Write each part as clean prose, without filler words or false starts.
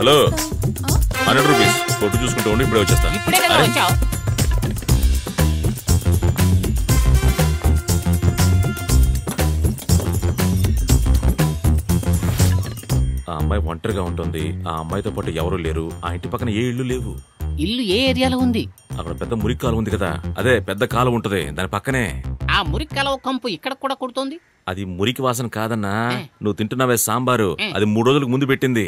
Hello 100 rupees photo చూసుకుంటూ ఉండి ఇప్పుడే వచ్చేస్తా. ఇప్పుడే కదా వచ్చావు. ఆ అమ్మాయి ఒంటరిగా ఉంటుంది. ఆ అమ్మాయితో పాటు ఎవరు లేరు. ఆ ఇంటి పక్కన ఏ ఇల్లు లేవు. ఇల్లు ఏ ఏరియాలో ఉంది? అక్కడ పెద్ద మురికి కాలువ ఉంది కదా, అదే పెద్ద కాలువ ఉంటది దాని పక్కనే. ఆ మురికి కాలువ కంపు ఇక్కడ కూడా కొడుతోంది. అది మురికి వాసన కాదన్నా, నువ్వు తింటున్నావే సాంబారు, అది 3 రోజులకు ముందు పెట్టింది.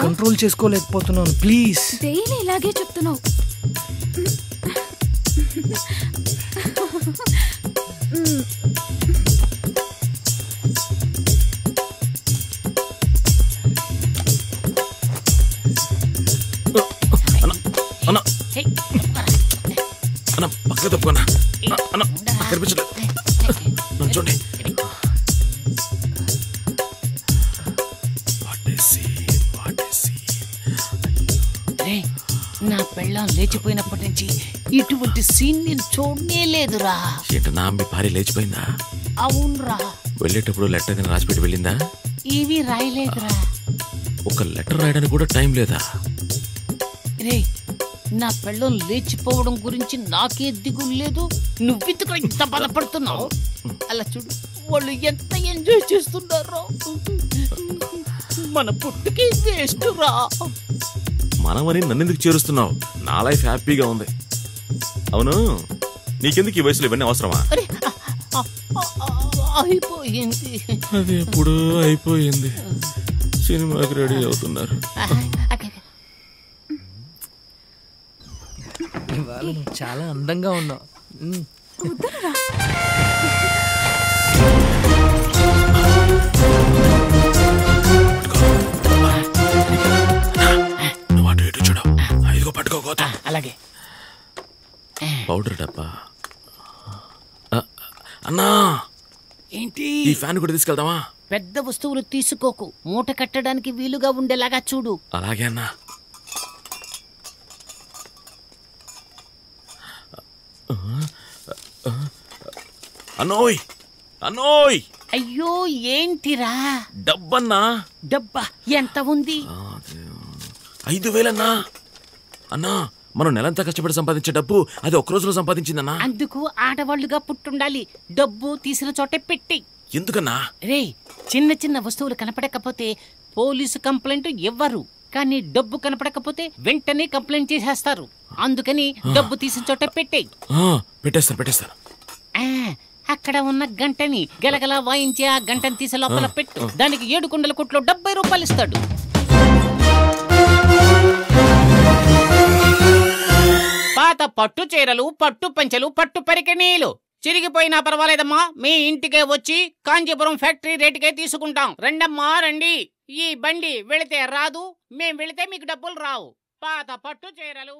Control చేసుకోలేకపోతున్నాను, please. డైలీ ఇలాగే చెప్తున్నావు. అన్న పక్కన తప్పుకున్నా అన్న, కనిపించలేదు. చూడండి నా పెళ్ళం లేచిపోయినప్పటి నుంచి ఇటువంటి సీన్ నేను చూడనే లేదురా. ఏంటన్నా మీ భార్య లేచిపోయిందా? అవునరా. వెళ్ళేటప్పుడు లెటర్ ఏదైనా రాసిపెట్టి వెళ్ళిందా? ఇవి రాయలేదురా. ఒక లెటర్ రాయడానికి కూడా టైం లేదా? రే నా పెళ్ళం లేచిపోవడం గురించి నాకే దిగులు లేదు, నువ్వెందుకు ఇంత బాధపడుతున్నావు? అలా చూడు వాళ్ళు ఎంత ఎంజాయ్ చేస్తున్నారో. మన పుట్టుకి వేస్ట్ రా. మనమని నన్నెందుకు చేరుస్తున్నావు? నా లైఫ్ హ్యాపీగా ఉంది. అవును, నీకెందుకు ఈ వయసులో ఇవన్నీ అవసరమా? అయిపోయింది. అది ఎప్పుడు అయిపోయింది. సినిమాకి రెడీ అవుతున్నారు. ఇవాళ నువ్వు చాలా అందంగా ఉన్నావు. నువ్వు అటు ఇటు చూడు. ఇదిగో పట్టుకోకోతా. అలాగే. పౌడర్ డబ్బా. అన్నా ఏంటి? ఈ ఫ్యాన్ కూడా తీసుకెళ్దామా? పెద్ద వస్తువులు తీసుకోకు, మూట కట్టడానికి వీలుగా ఉండేలాగా చూడు. అలాగే అన్నా. అన్నోయ్ అన్నోయ్. అయ్యో ఏంటిరా? డబ్బన్నా. డబ్బా ఎంత ఉంది? 5,000 అన్నా. అన్నా మనం నెలంతా కష్టపడి సంపాదించే డబ్బు అది ఒక్క రోజులో సంపాదించిందన్నా. అందుకు ఆడవాళ్లుగా పుట్టుండాలి. డబ్బు తీసిన చోటే పెట్టి. ఎందుకన్నా? రే చిన్న చిన్న వస్తువులు కనపడకపోతే పోలీసు కంప్లైంట్ ఇవ్వరు, కానీ డబ్బు కనపడకపోతే వెంటనే కంప్లైంట్ చేసేస్తారు. అందుకని డబ్బు తీసిన చోట పెట్టే. పెట్టేస్తాను. అక్కడ ఉన్న గంటని గలగలా వాయించి ఆ గంటని తీసే లోపల పెట్టు. దానికి 7 కుండల కొట్లో 70 రూపాయలు ఇస్తాడు. పాత పట్టు చీరలు, పట్టు పంచెలు, పట్టు పరికిణీలు చిరిగిపోయినా పర్వాలేదమ్మా, మీ ఇంటికే వచ్చి కాంచీపురం ఫ్యాక్టరీ రేటుకే తీసుకుంటాం. రండమ్మా రండి. ఈ బండి వెళితే రాదు, మేం వెళితే మీకు డబ్బులు రావు. పాత పట్టు చీరలు.